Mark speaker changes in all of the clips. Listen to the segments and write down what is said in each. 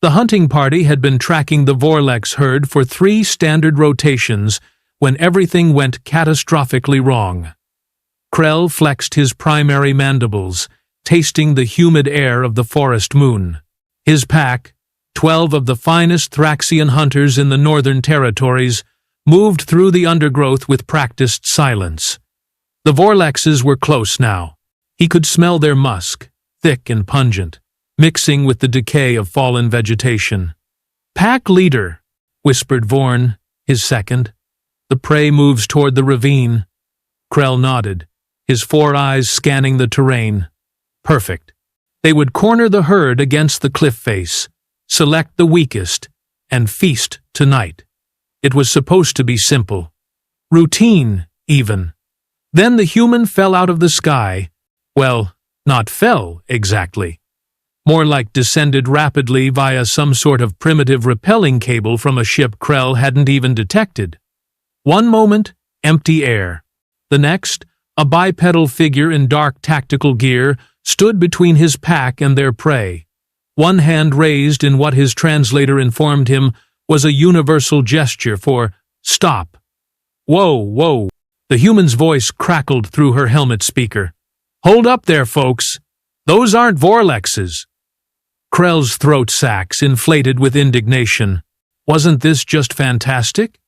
Speaker 1: The hunting party had been tracking the Vorlex herd for 3 standard rotations when everything went catastrophically wrong. Krell flexed his primary mandibles, tasting the humid air of the forest moon. His pack, 12 of the finest Thraxian hunters in the northern territories, moved through the undergrowth with practiced silence. The Vorlexes were close now. He could smell their musk, thick and pungent, mixing with the decay of fallen vegetation. "Pack leader," whispered Vorn, his second. "The prey moves toward the ravine." Krell nodded, his 4 eyes scanning the terrain. Perfect. They would corner the herd against the cliff face, select the weakest, and feast tonight. It was supposed to be simple. Routine, even. Then the human fell out of the sky. Well, not fell, exactly. More like descended rapidly via some sort of primitive rappelling cable from a ship Krell hadn't even detected. One moment, empty air. The next, a bipedal figure in dark tactical gear stood between his pack and their prey. One hand raised in what his translator informed him was a universal gesture for stop. "Whoa, whoa," the human's voice crackled through her helmet speaker. "Hold up there, folks. Those aren't Vorlexes." Krell's throat sacs inflated with indignation. Wasn't this just fantastic?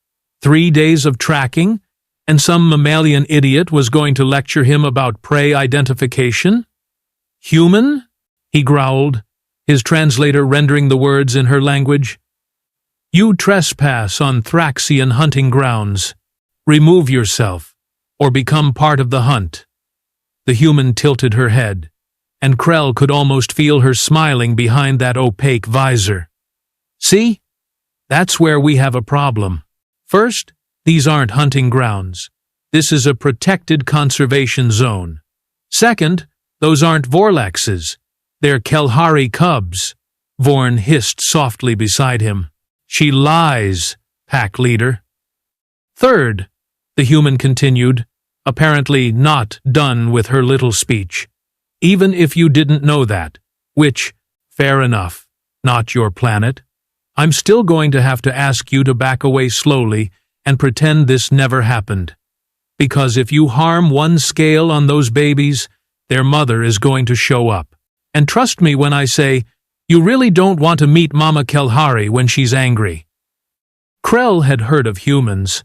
Speaker 1: 3 days of tracking, and some mammalian idiot was going to lecture him about prey identification? "Human?" he growled, his translator rendering the words in her language. "You trespass on Thraxian hunting grounds. Remove yourself, or become part of the hunt." The human tilted her head, and Krell could almost feel her smiling behind that opaque visor. "See? That's where we have a problem. First, these aren't hunting grounds. This is a protected conservation zone. Second, those aren't Vorlexes. They're Kelhari cubs." Vorn hissed softly beside him. "She lies, pack leader." "Third," the human continued, apparently not done with her little speech, "even if you didn't know that, which, fair enough, not your planet, I'm still going to have to ask you to back away slowly and pretend this never happened. Because if you harm one scale on those babies, their mother is going to show up. And trust me when I say, you really don't want to meet Mama Kelhari when she's angry." Krell had heard of humans.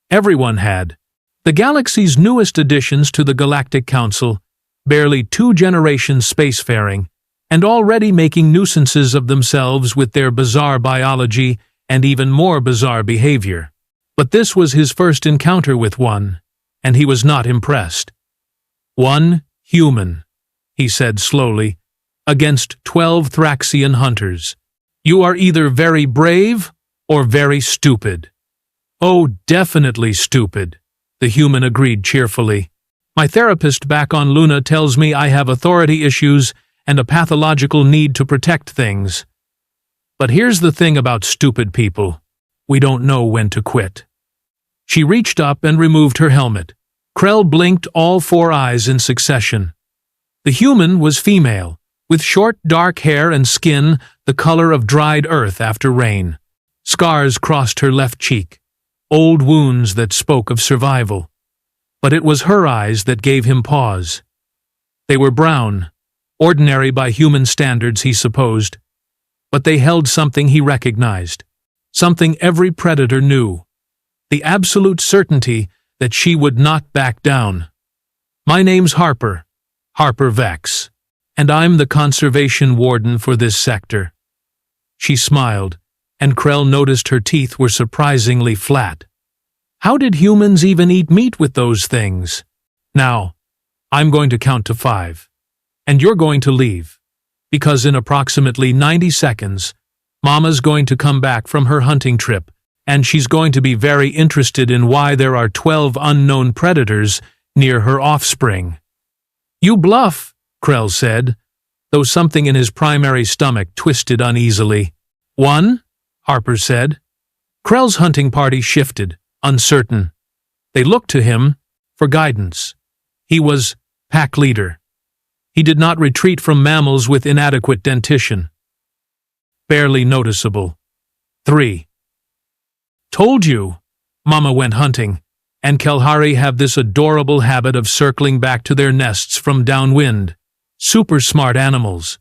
Speaker 1: Everyone had. The galaxy's newest additions to the Galactic Council, barely 2 generations spacefaring, and already making nuisances of themselves with their bizarre biology and even more bizarre behavior. But this was his first encounter with one, and he was not impressed. "One human," he said slowly, "against 12 Thraxian hunters. You are either very brave or very stupid." "Oh, definitely stupid," the human agreed cheerfully. "My therapist back on Luna tells me I have authority issues and a pathological need to protect things. But here's the thing about stupid people. We don't know when to quit." She reached up and removed her helmet. Krell blinked all 4 eyes in succession. The human was female, with short dark hair and skin the color of dried earth after rain. Scars crossed her left cheek, old wounds that spoke of survival. But it was her eyes that gave him pause. They were brown, ordinary by human standards, he supposed, but they held something he recognized, something every predator knew, the absolute certainty that she would not back down. "My name's Harper Vex, and I'm the conservation warden for this sector." She smiled, and Krell noticed her teeth were surprisingly flat. How did humans even eat meat with those things? "Now, I'm going to count to 5. And you're going to leave. Because in approximately 90 seconds, Mama's going to come back from her hunting trip, and she's going to be very interested in why there are 12 unknown predators near her offspring." "You bluff," Krell said, though something in his primary stomach twisted uneasily. "1," Harper said. Krell's hunting party shifted, uncertain. They looked to him for guidance. He was pack leader. He did not retreat from mammals with inadequate dentition. barely noticeable. 3. Told you. Mama went hunting, and Kalahari have this adorable habit of circling back to their nests from downwind. Super smart animals.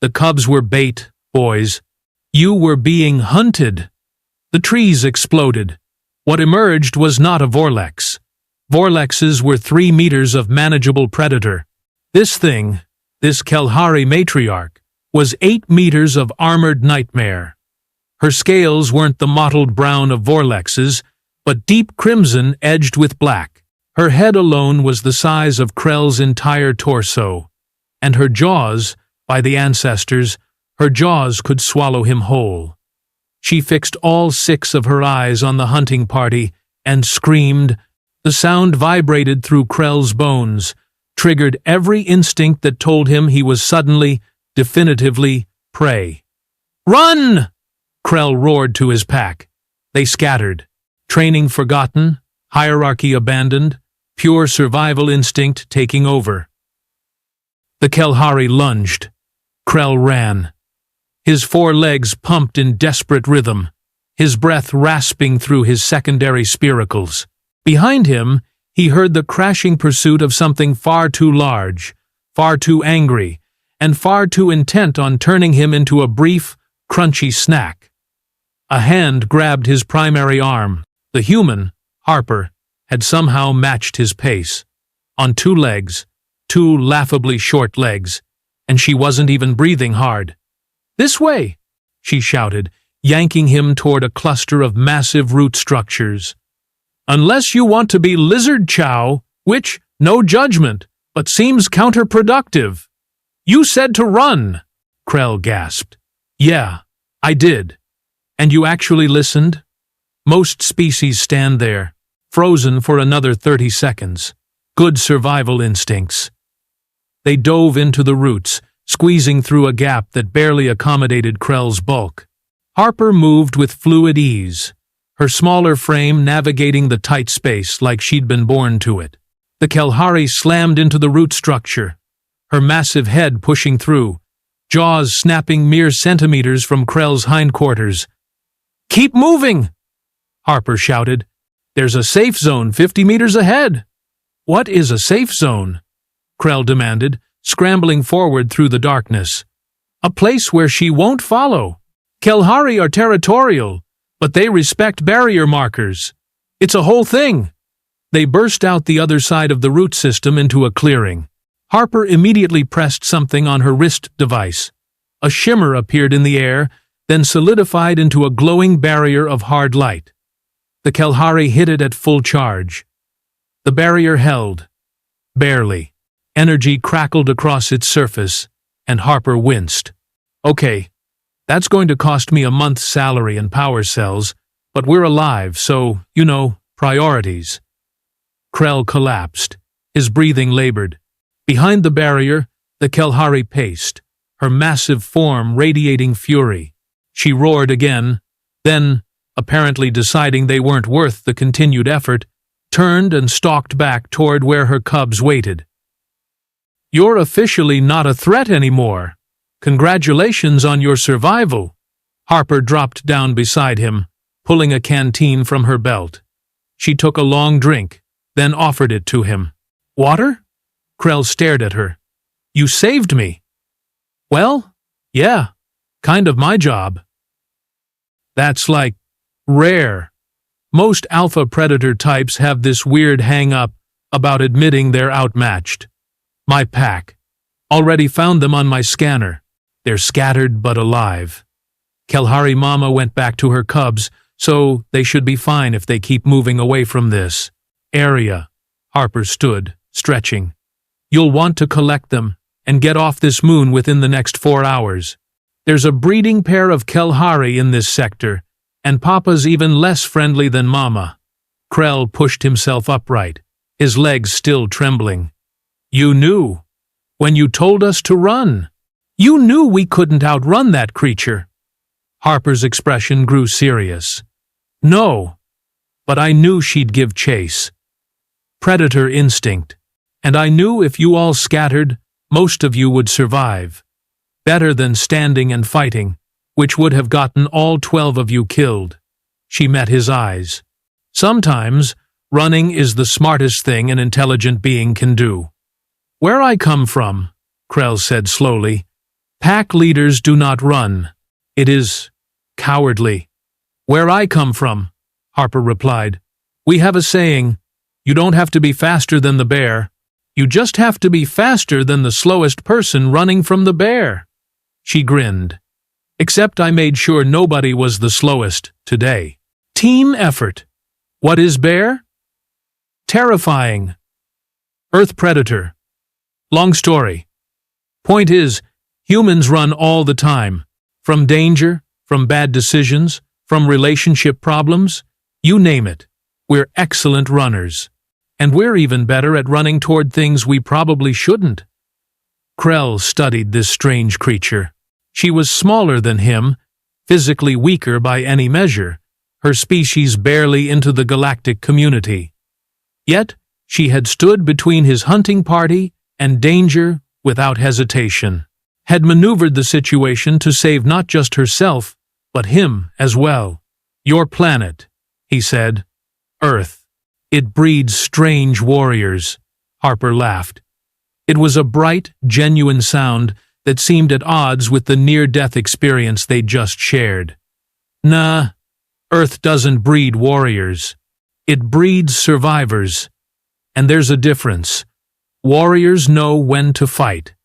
Speaker 1: The cubs were bait, boys. You were being hunted. The trees exploded. What emerged was not a vorlex. Vorlexes were 3 meters of manageable predator. This thing, this Kalahari matriarch, was 8 meters of armored nightmare. Her scales weren't the mottled brown of vorlexes, but deep crimson edged with black. Her head alone was the size of Krell's entire torso, and her jaws, by the ancestors, her jaws could swallow him whole. She fixed all 6 of her eyes on the hunting party and screamed. The sound vibrated through Krell's bones, triggered every instinct that told him he was suddenly, definitively, prey. "Run!" Krell roared to his pack. They scattered. Training forgotten, hierarchy abandoned, pure survival instinct taking over. The Kalahari lunged. Krell ran. His 4 legs pumped in desperate rhythm, his breath rasping through his secondary spiracles. Behind him, he heard the crashing pursuit of something far too large, far too angry, and far too intent on turning him into a brief, crunchy snack. A hand grabbed his primary arm. The human, Harper, had somehow matched his pace. On 2 legs, 2 laughably short legs, and she wasn't even breathing hard. "This way!" she shouted, yanking him toward a cluster of massive root structures. "Unless you want to be lizard chow, which, no judgment, but seems counterproductive." "You said to run!" Krell gasped. "Yeah, I did. And you actually listened?" Most species stand there, frozen for another 30 seconds. Good survival instincts. They dove into the roots, squeezing through a gap that barely accommodated Krell's bulk. Harper moved with fluid ease, her smaller frame navigating the tight space like she'd been born to it. The Kalahari slammed into the root structure, her massive head pushing through, jaws snapping mere centimeters from Krell's hindquarters. "Keep moving!" Harper shouted. "There's a safe zone 50 meters ahead." "What is a safe zone?" Krell demanded, scrambling forward through the darkness. "A place where she won't follow. Kalahari are territorial, but they respect barrier markers. It's a whole thing." They burst out the other side of the root system into a clearing. Harper immediately pressed something on her wrist device. A shimmer appeared in the air, then solidified into a glowing barrier of hard light. The Kalahari hit it at full charge. The barrier held. Barely. Energy crackled across its surface, and Harper winced. "Okay, that's going to cost me a month's salary and power cells, but we're alive, so, priorities." Krell collapsed. His breathing labored. Behind the barrier, the Kalahari paced, her massive form radiating fury. She roared again, then, apparently deciding they weren't worth the continued effort, turned and stalked back toward where her cubs waited. "You're officially not a threat anymore. Congratulations on your survival." Harper dropped down beside him, pulling a canteen from her belt. She took a long drink, then offered it to him. "Water?" Krell stared at her. "You saved me." "Well, yeah, kind of my job." "That's like rare. Most alpha predator types have this weird hang-up about admitting they're outmatched. My pack. Already found them on my scanner. They're scattered but alive. Kalahari Mama went back to her cubs, so they should be fine if they keep moving away from this area." Harper stood, stretching. "You'll want to collect them and get off this moon within the next 4 hours. There's a breeding pair of Kalahari in this sector, and Papa's even less friendly than Mama." Krell pushed himself upright, his legs still trembling. "You knew. When you told us to run. You knew we couldn't outrun that creature." Harper's expression grew serious. "No, but I knew she'd give chase. Predator instinct. And I knew if you all scattered, most of you would survive. Better than standing and fighting, which would have gotten all 12 of you killed. She met his eyes. Sometimes, running is the smartest thing an intelligent being can do. Where I come from, Krell said slowly, pack leaders do not run. It is cowardly. Where I come from, Harper replied, we have a saying, you don't have to be faster than the bear. You just have to be faster than the slowest person running from the bear. She grinned. Except I made sure nobody was the slowest today. Team effort. What is bear? Terrifying. Earth predator. Long story. Point is, humans run all the time. From danger, from bad decisions, from relationship problems, you name it. We're excellent runners. And we're even better at running toward things we probably shouldn't. Krell studied this strange creature. She was smaller than him, physically weaker by any measure, her species barely into the galactic community. Yet, she had stood between his hunting party and danger without hesitation, had maneuvered the situation to save not just herself, but him as well. Your planet, he said. Earth. It breeds strange warriors, Harper laughed. It was a bright, genuine sound that seemed at odds with the near-death experience they'd just shared. Nah, Earth doesn't breed warriors. It breeds survivors. And there's a difference. Warriors know when to fight.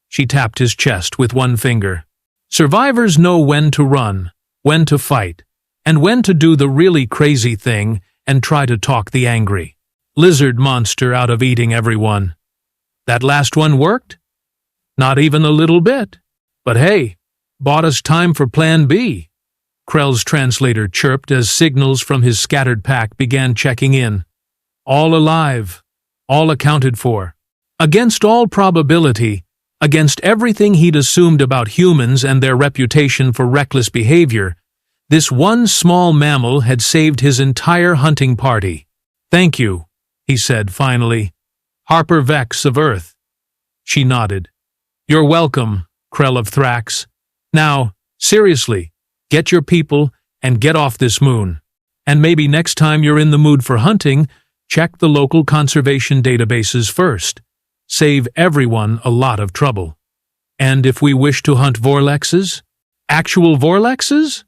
Speaker 1: She tapped his chest with one finger. Survivors know when to run, when to fight, and when to do the really crazy thing and try to talk the angry lizard monster out of eating everyone. That last one worked? Not even a little bit. But hey, bought us time for Plan B. Krell's translator chirped as signals from his scattered pack began checking in. All alive, all accounted for. Against all probability, against everything he'd assumed about humans and their reputation for reckless behavior, this one small mammal had saved his entire hunting party. Thank you, he said finally. Harper Vex of Earth. She nodded. You're welcome, Krell of Thrax. Now, seriously, get your people and get off this moon. And maybe next time you're in the mood for hunting, check the local conservation databases first. Save everyone a lot of trouble. And if we wish to hunt vorlexes? Actual vorlexes?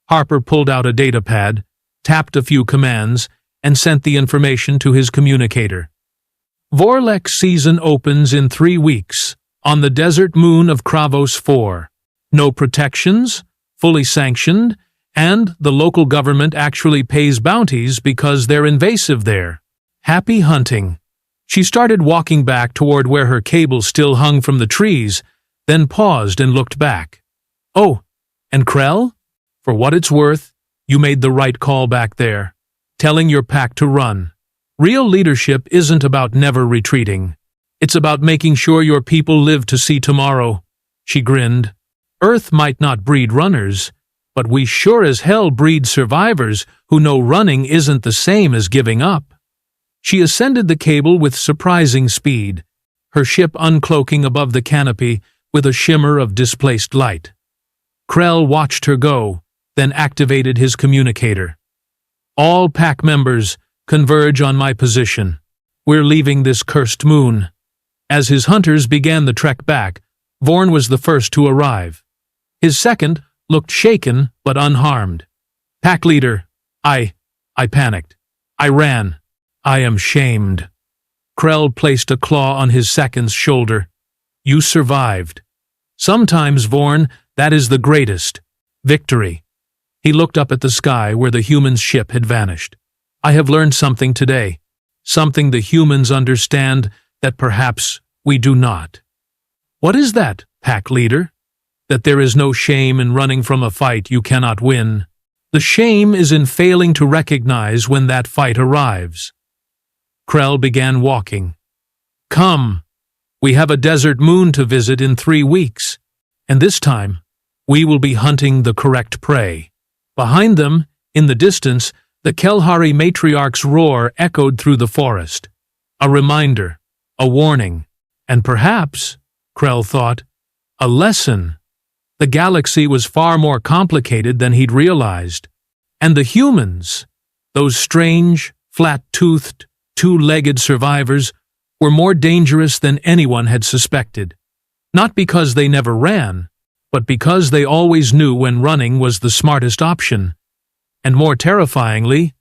Speaker 1: Harper pulled out a datapad, tapped a few commands, and sent the information to his communicator. Vorlex season opens in 3 weeks, on the desert moon of Kravos 4. No protections, fully sanctioned, and the local government actually pays bounties because they're invasive there. Happy hunting. She started walking back toward where her cable still hung from the trees, then paused and looked back. Oh, and Krell? For what it's worth, you made the right call back there, telling your pack to run. Real leadership isn't about never retreating. It's about making sure your people live to see tomorrow. She grinned. Earth might not breed runners, but we sure as hell breed survivors who know running isn't the same as giving up. She ascended the cable with surprising speed, her ship uncloaking above the canopy with a shimmer of displaced light. Krell watched her go, then activated his communicator. All pack members, converge on my position. We're leaving this cursed moon. As his hunters began the trek back, Vorn was the first to arrive. His second looked shaken but unharmed. Pack leader, I panicked. I ran. I am shamed. Krell placed a claw on his second's shoulder. You survived. Sometimes, Vorn, that is the greatest victory. He looked up at the sky where the human's ship had vanished. I have learned something today. Something the humans understand that perhaps we do not. What is that, pack leader? That there is no shame in running from a fight you cannot win. The shame is in failing to recognize when that fight arrives. Krell began walking. Come. We have a desert moon to visit in 3 weeks, and this time, we will be hunting the correct prey. Behind them, in the distance, the Kelhari matriarch's roar echoed through the forest. A reminder, a warning, and perhaps, Krell thought, a lesson. The galaxy was far more complicated than he'd realized. And the humans, those strange, flat-toothed, two-legged survivors, were more dangerous than anyone had suspected. Not because they never ran, but because they always knew when running was the smartest option. And more terrifyingly,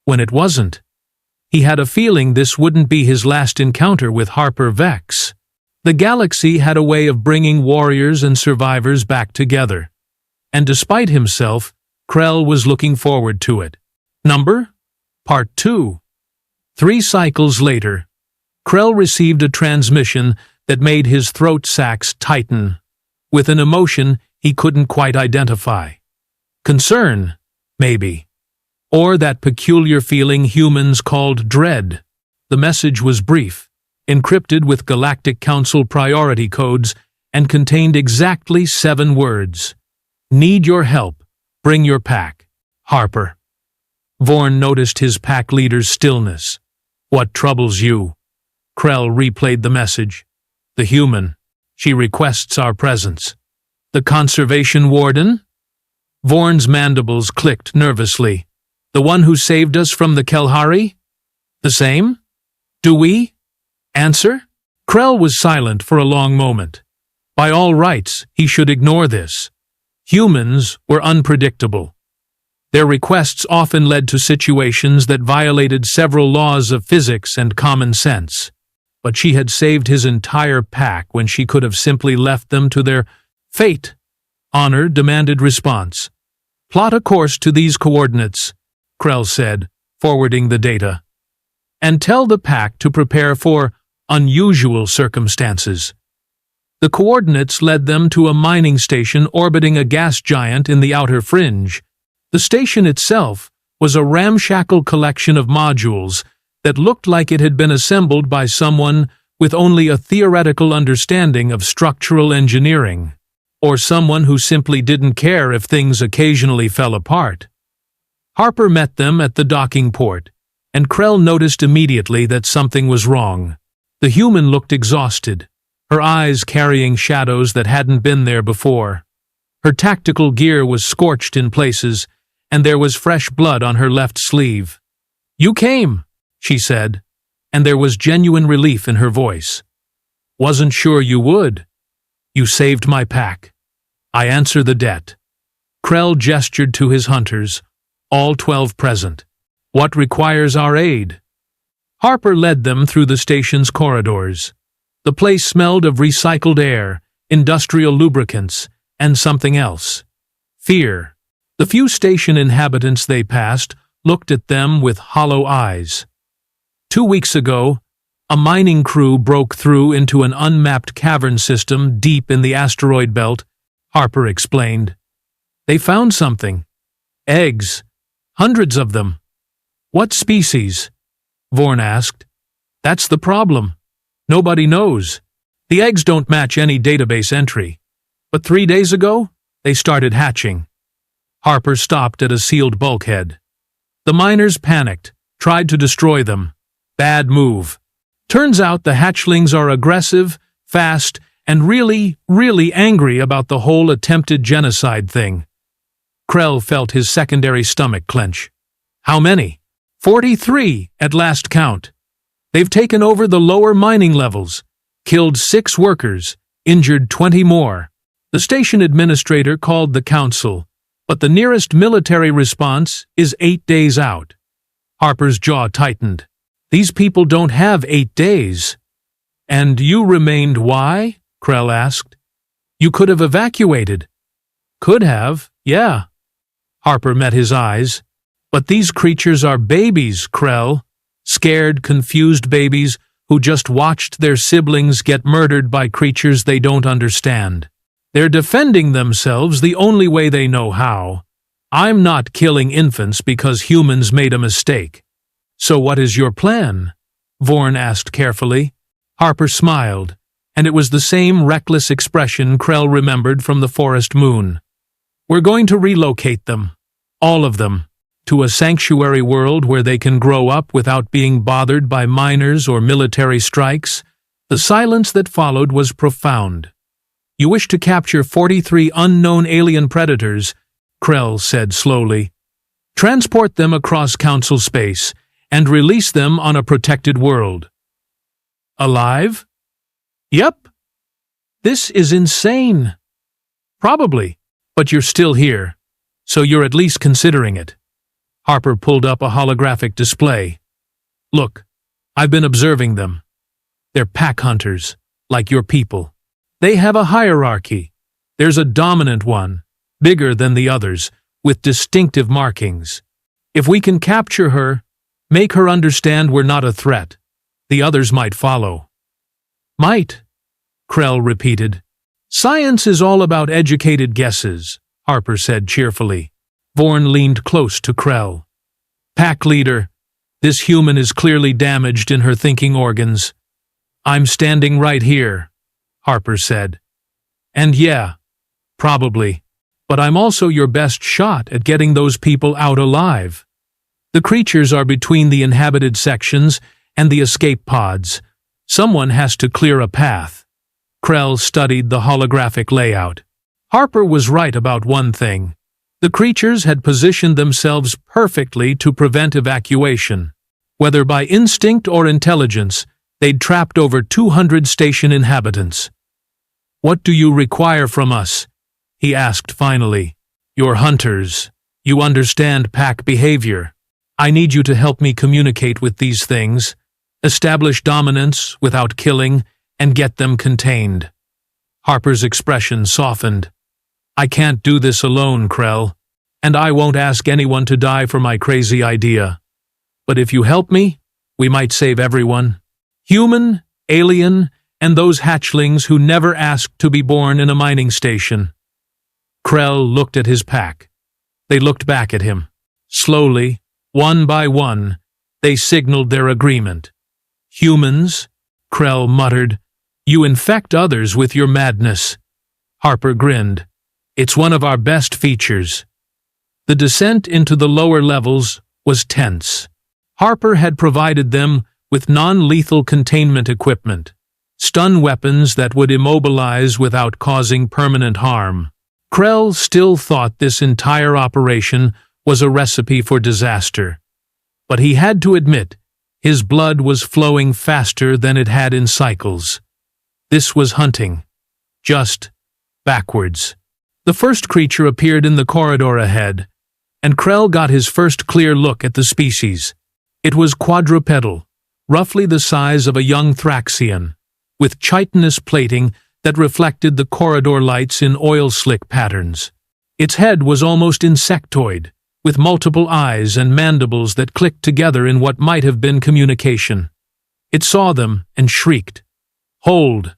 Speaker 1: when it wasn't. He had a feeling this wouldn't be his last encounter with Harper Vex. The galaxy had a way of bringing warriors and survivors back together. And despite himself, Krell was looking forward to it. Part 2. 3 cycles later, Krell received a transmission that made his throat sacs tighten, with an emotion he couldn't quite identify. Concern, maybe. Or that peculiar feeling humans called dread. The message was brief, encrypted with Galactic Council priority codes, and contained exactly 7 words. Need your help. Bring your pack. Harper. Vorn noticed his pack leader's stillness. What troubles you? Krell replayed the message. The human. She requests our presence. The conservation warden? Vorn's mandibles clicked nervously. The one who saved us from the Kelhari? The same? Do we? Answer? Krell was silent for a long moment. By all rights, he should ignore this. Humans were unpredictable. Their requests often led to situations that violated several laws of physics and common sense. But she had saved his entire pack when she could have simply left them to their fate. Honor demanded response. Plot a course to these coordinates, Krell said, forwarding the data. And tell the pack to prepare for unusual circumstances. The coordinates led them to a mining station orbiting a gas giant in the outer fringe. The station itself was a ramshackle collection of modules that looked like it had been assembled by someone with only a theoretical understanding of structural engineering, or someone who simply didn't care if things occasionally fell apart. Harper met them at the docking port, and Krell noticed immediately that something was wrong. The human looked exhausted, her eyes carrying shadows that hadn't been there before. Her tactical gear was scorched in places, and there was fresh blood on her left sleeve. You came, she said, and there was genuine relief in her voice. Wasn't sure you would. You saved my pack. I answer the debt. Krell gestured to his hunters, all 12 present. What requires our aid? Harper led them through the station's corridors. The place smelled of recycled air, industrial lubricants, and something else. Fear. The few station inhabitants they passed looked at them with hollow eyes. 2 weeks ago, a mining crew broke through into an unmapped cavern system deep in the asteroid belt, Harper explained. They found something. Eggs. Hundreds of them. What species? Vorn asked. That's the problem. Nobody knows. The eggs don't match any database entry. But 3 days ago, they started hatching. Harper stopped at a sealed bulkhead. The miners panicked, tried to destroy them. Bad move. Turns out the hatchlings are aggressive, fast, and really, really angry about the whole attempted genocide thing. Krell felt his secondary stomach clench. How many? 43 at last count. They've taken over the lower mining levels, killed 6 workers, injured 20 more. The station administrator called the council, but the nearest military response is 8 days out. Harper's jaw tightened. These people don't have 8 days. And you remained why? Krell asked. You could have evacuated. Could have, yeah. Harper met his eyes. But these creatures are babies, Krell. Scared, confused babies who just watched their siblings get murdered by creatures they don't understand. They're defending themselves the only way they know how. I'm not killing infants because humans made a mistake. So what is your plan? Vorn asked carefully. Harper smiled, and it was the same reckless expression Krell remembered from the forest moon. We're going to relocate them, all of them, to a sanctuary world where they can grow up without being bothered by miners or military strikes. The silence that followed was profound. You wish to capture 43 unknown alien predators, Krell said slowly. Transport them across Council space and release them on a protected world. Alive? Yep. This is insane. Probably, but you're still here, so you're at least considering it. Harper pulled up a holographic display. Look, I've been observing them. They're pack hunters, like your people. They have a hierarchy. There's a dominant one, bigger than the others, with distinctive markings. If we can capture her, make her understand we're not a threat, the others might follow. Might, Krell repeated. Science is all about educated guesses, Harper said cheerfully. Vorn leaned close to Krell. Pack leader, this human is clearly damaged in her thinking organs. I'm standing right here, Harper said. And yeah, probably. But I'm also your best shot at getting those people out alive. The creatures are between the inhabited sections and the escape pods. Someone has to clear a path. Krell studied the holographic layout. Harper was right about one thing. The creatures had positioned themselves perfectly to prevent evacuation. Whether by instinct or intelligence, they'd trapped over 200 station inhabitants. What do you require from us? He asked finally. You're hunters. You understand pack behavior. I need you to help me communicate with these things, establish dominance without killing, and get them contained. Harper's expression softened. I can't do this alone, Krell, and I won't ask anyone to die for my crazy idea. But if you help me, we might save everyone. Human, alien, and those hatchlings who never asked to be born in a mining station. Krell looked at his pack. They looked back at him. Slowly, one by one, they signaled their agreement. Humans, Krell muttered, you infect others with your madness. Harper grinned. It's one of our best features. The descent into the lower levels was tense. Harper had provided them with non-lethal containment equipment, stun weapons that would immobilize without causing permanent harm. Krell still thought this entire operation was a recipe for disaster. But he had to admit, his blood was flowing faster than it had in cycles. This was hunting. Just backwards. The first creature appeared in the corridor ahead, and Krell got his first clear look at the species. It was quadrupedal, roughly the size of a young Thraxian, with chitinous plating that reflected the corridor lights in oil slick patterns. Its head was almost insectoid, with multiple eyes and mandibles that clicked together in what might have been communication. It saw them and shrieked. Hold,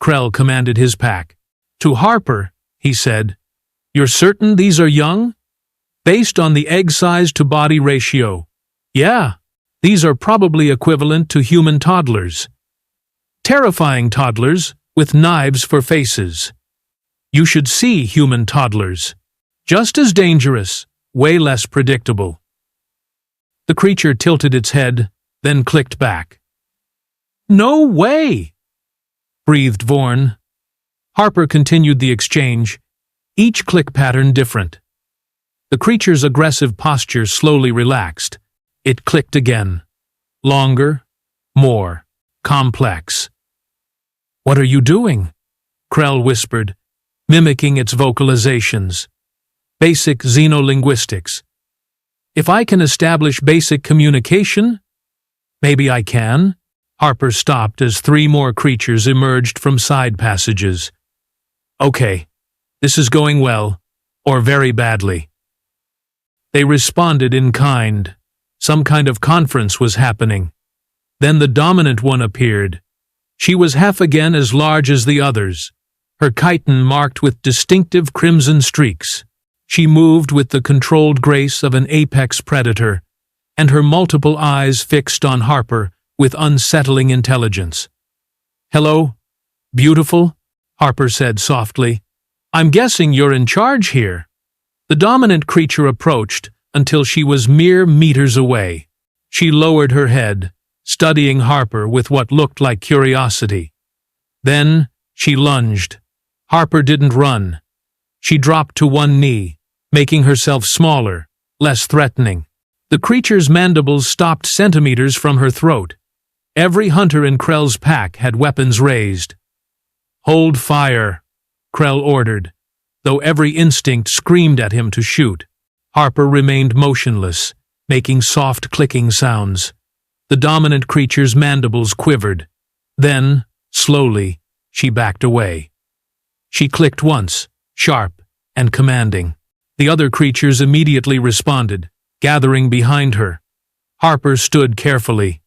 Speaker 1: Krell commanded his pack. To Harper, he said, You're certain these are young? Based on the egg size to body ratio. Yeah, these are probably equivalent to human toddlers. Terrifying toddlers with knives for faces. You should see human toddlers. Just as dangerous, way less predictable. The creature tilted its head, then clicked back. No way! Breathed Vorn. Harper continued the exchange, each click pattern different. The creature's aggressive posture slowly relaxed. It clicked again. Longer, more complex. What are you doing? Krell whispered, mimicking its vocalizations. Basic xenolinguistics. If I can establish basic communication, maybe I can. Harper stopped as 3 more creatures emerged from side passages. Okay, this is going well, or very badly. They responded in kind. Some kind of conference was happening. Then the dominant one appeared. She was half again as large as the others, her chitin marked with distinctive crimson streaks. She moved with the controlled grace of an apex predator, and her multiple eyes fixed on Harper with unsettling intelligence. Hello, beautiful, Harper said softly. I'm guessing you're in charge here. The dominant creature approached until she was mere meters away. She lowered her head, studying Harper with what looked like curiosity. Then she lunged. Harper didn't run. She dropped to one knee, making herself smaller, less threatening. The creature's mandibles stopped centimeters from her throat. Every hunter in Krell's pack had weapons raised. "Hold fire," Krell ordered, though every instinct screamed at him to shoot. Harper remained motionless, making soft clicking sounds. The dominant creature's mandibles quivered. Then, slowly, she backed away. She clicked once, sharp and commanding. The other creatures immediately responded, gathering behind her. Harper stood carefully.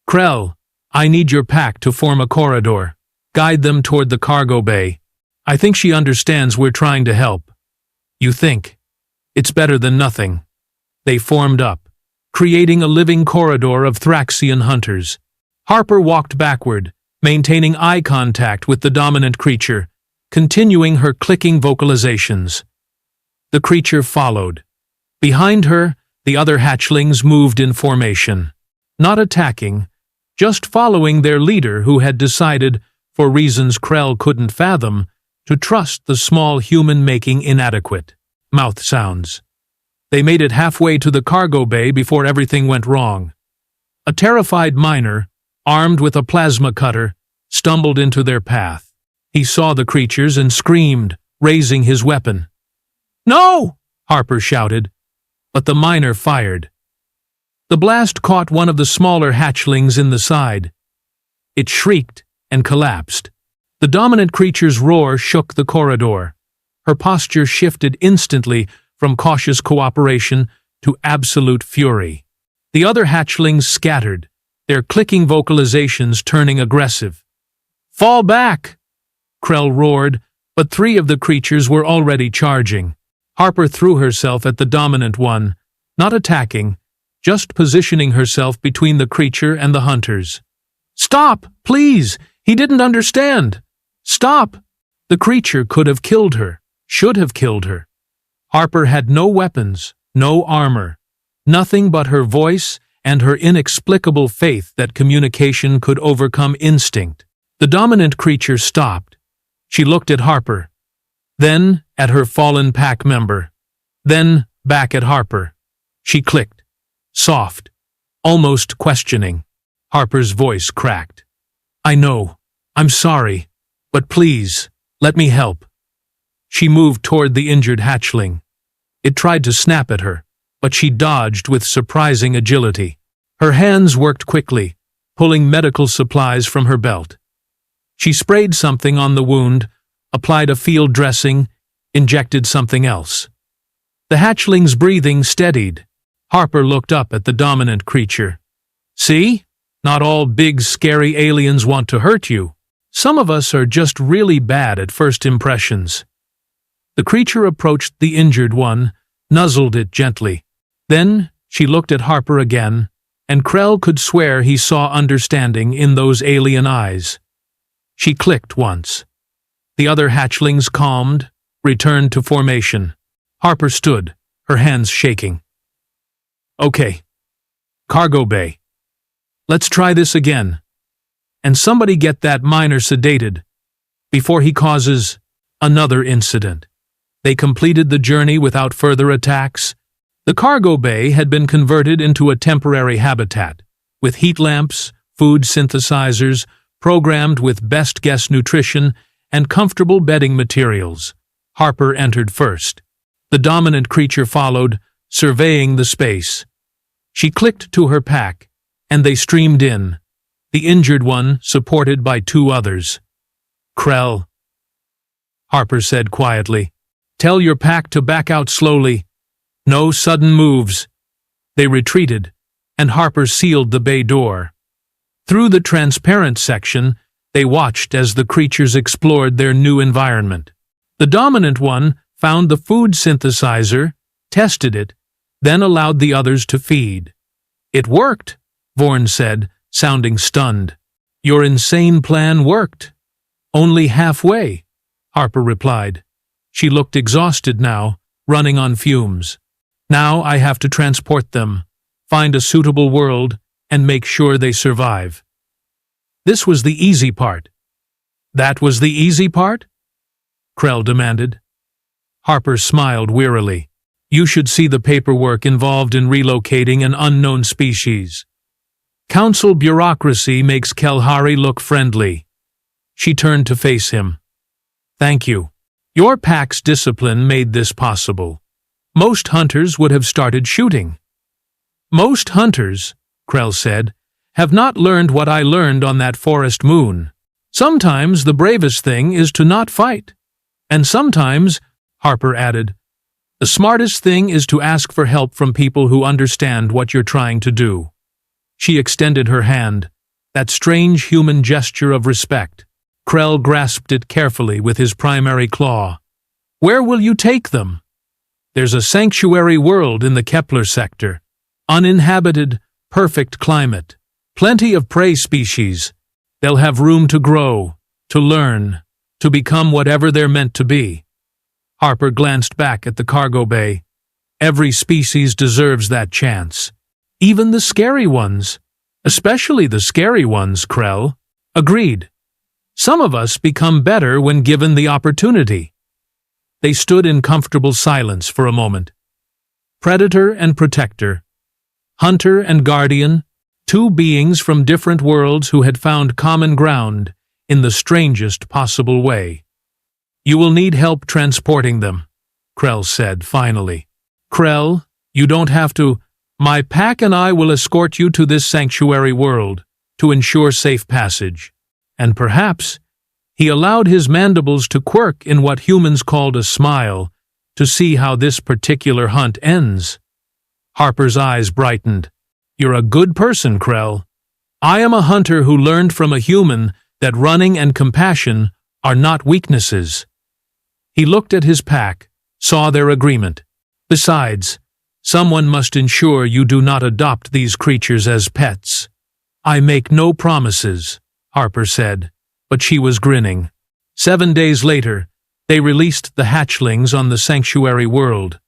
Speaker 1: "Krell, I need your pack to form a corridor. Guide them toward the cargo bay. I think she understands we're trying to help." "You think? It's better than nothing." They formed up, creating a living corridor of Thraxian hunters. Harper walked backward, maintaining eye contact with the dominant creature, continuing her clicking vocalizations. The creature followed. Behind her, the other hatchlings moved in formation. Not attacking, just following their leader who had decided, for reasons Krell couldn't fathom, to trust the small human making inadequate mouth sounds. They made it halfway to the cargo bay before everything went wrong. A terrified miner, armed with a plasma cutter, stumbled into their path. He saw the creatures and screamed, raising his weapon. "No!" Harper shouted, but the miner fired. The blast caught one of the smaller hatchlings in the side. It shrieked and collapsed. The dominant creature's roar shook the corridor. Her posture shifted instantly from cautious cooperation to absolute fury. The other hatchlings scattered, their clicking vocalizations turning aggressive. "Fall back!" Krell roared, but 3 of the creatures were already charging. Harper threw herself at the dominant one, not attacking, just positioning herself between the creature and the hunters. "Stop, please! He didn't understand! Stop!" The creature could have killed her, should have killed her. Harper had no weapons, no armor, nothing but her voice and her inexplicable faith that communication could overcome instinct. The dominant creature stopped. She looked at Harper, then at her fallen pack member, then back at Harper. She clicked, soft, almost questioning. Harper's voice cracked. "I know. I'm sorry. But please, let me help." She moved toward the injured hatchling. It tried to snap at her, but she dodged with surprising agility. Her hands worked quickly, pulling medical supplies from her belt. She sprayed something on the wound, applied a field dressing, injected something else. The hatchling's breathing steadied. Harper looked up at the dominant creature. "See? Not all big, scary aliens want to hurt you. Some of us are just really bad at first impressions." The creature approached the injured one, nuzzled it gently. Then she looked at Harper again, and Krell could swear he saw understanding in those alien eyes. She clicked once. The other hatchlings calmed, returned to formation. Harper stood, her hands shaking. "Okay. Cargo bay. Let's try this again. And somebody get that miner sedated before he causes another incident." They completed the journey without further attacks. The cargo bay had been converted into a temporary habitat, with heat lamps, food synthesizers, programmed with best-guess nutrition, and comfortable bedding materials. Harper entered first. The dominant creature followed, surveying the space. She clicked to her pack, and they streamed in, the injured one supported by 2 others. "Krell," Harper said quietly, "tell your pack to back out slowly. No sudden moves." They retreated, and Harper sealed the bay door. Through the transparent section, they watched as the creatures explored their new environment. The dominant one found the food synthesizer, tested it, then allowed the others to feed. "It worked," Vorn said, sounding stunned. "Your insane plan worked." "Only halfway," Harper replied. She looked exhausted now, running on fumes. "Now I have to transport them, find a suitable world, and make sure they survive." This was the easy part. That was the easy part? Krell demanded. Harper smiled wearily. You should see the paperwork involved in relocating an unknown species. Council bureaucracy makes Kelhari look friendly. She turned to face him. Thank you. Your pack's discipline made this possible. Most hunters would have started shooting. Most hunters, Krell said, have not learned what I learned on that forest moon. Sometimes the bravest thing is to not fight. And sometimes, Harper added, the smartest thing is to ask for help from people who understand what you're trying to do. She extended her hand, that strange human gesture of respect. Krell grasped it carefully with his primary claw. Where will you take them? There's a sanctuary world in the Kepler sector. Uninhabited, perfect climate. Plenty of prey species. They'll have room to grow, to learn, to become whatever they're meant to be. Harper glanced back at the cargo bay. Every species deserves that chance. Even the scary ones. Especially the scary ones, Krell. Agreed. Some of us become better when given the opportunity. They stood in comfortable silence for a moment. Predator and protector. Hunter and guardian. Two beings from different worlds who had found common ground in the strangest possible way. You will need help transporting them, Krell said finally. Krell, you don't have to. My pack and I will escort you to this sanctuary world to ensure safe passage. And perhaps, he allowed his mandibles to quirk in what humans called a smile to see how this particular hunt ends. Harper's eyes brightened. You're a good person, Krell. I am a hunter who learned from a human that running and compassion are not weaknesses. He looked at his pack, saw their agreement. Besides, someone must ensure you do not adopt these creatures as pets. I make no promises, Harper said, but she was grinning. 7 days later, they released the hatchlings on the sanctuary world.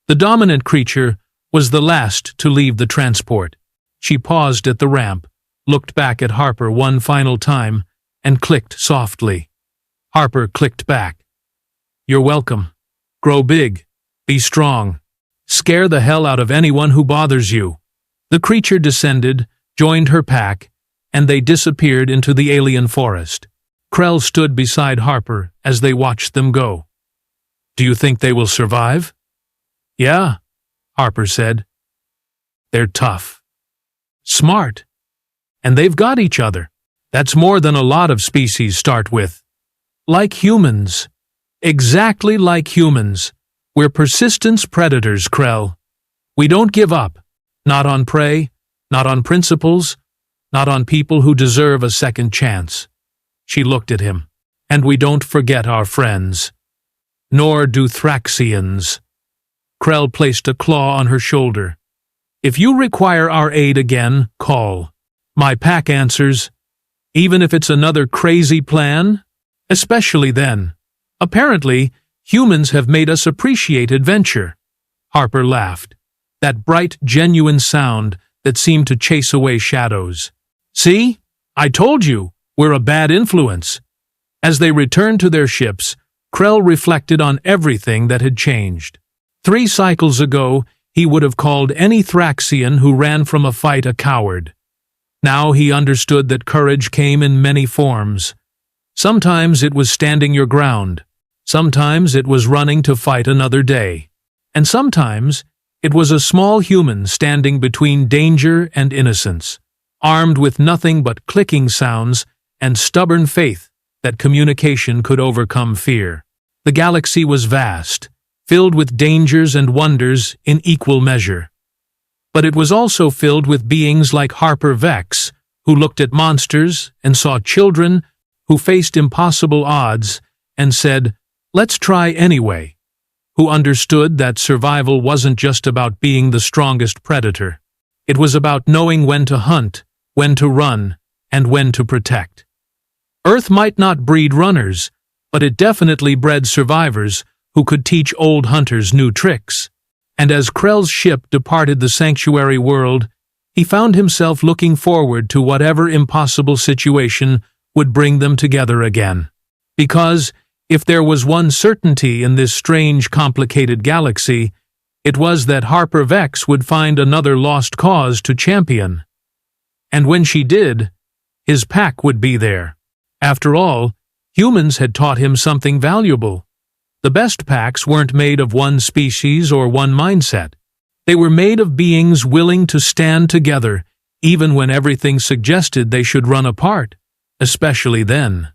Speaker 1: The dominant creature was the last to leave the transport. She paused at the ramp, looked back at Harper one final time, and clicked softly. Harper clicked back. You're welcome. Grow big. Be strong. Scare the hell out of anyone who bothers you. The creature descended, joined her pack, and they disappeared into the alien forest. Krell stood beside Harper as they watched them go. Do you think they will survive? Yeah, Harper said. They're tough. Smart. And they've got each other. That's more than a lot of species start with. Like humans. Exactly like humans. We're persistence predators, Krell. We don't give up. Not on prey, not on principles, not on people who deserve a second chance. She looked at him. And we don't forget our friends. Nor do Thraxians. Krell placed a claw on her shoulder. If you require our aid again, call. My pack answers. Even if it's another crazy plan? Especially then. Apparently, humans have made us appreciate adventure. Harper laughed. That bright, genuine sound that seemed to chase away shadows. See? I told you, we're a bad influence. As they returned to their ships, Krell reflected on everything that had changed. 3 cycles ago, he would have called any Thraxian who ran from a fight a coward. Now he understood that courage came in many forms. Sometimes it was standing your ground. Sometimes it was running to fight another day. And sometimes it was a small human standing between danger and innocence, armed with nothing but clicking sounds and stubborn faith that communication could overcome fear. The galaxy was vast, filled with dangers and wonders in equal measure. But it was also filled with beings like Harper Vex, who looked at monsters and saw children who faced impossible odds and said, "Let's try anyway," who understood that survival wasn't just about being the strongest predator. It was about knowing when to hunt, when to run, and when to protect. Earth might not breed runners, but it definitely bred survivors who could teach old hunters new tricks. And as Krell's ship departed the sanctuary world, he found himself looking forward to whatever impossible situation would bring them together again. Because, If there was one certainty in this strange, complicated galaxy, it was that Harper Vex would find another lost cause to champion. And when she did, his pack would be there. After all, humans had taught him something valuable. The best packs weren't made of one species or one mindset. They were made of beings willing to stand together, even when everything suggested they should run apart, especially then.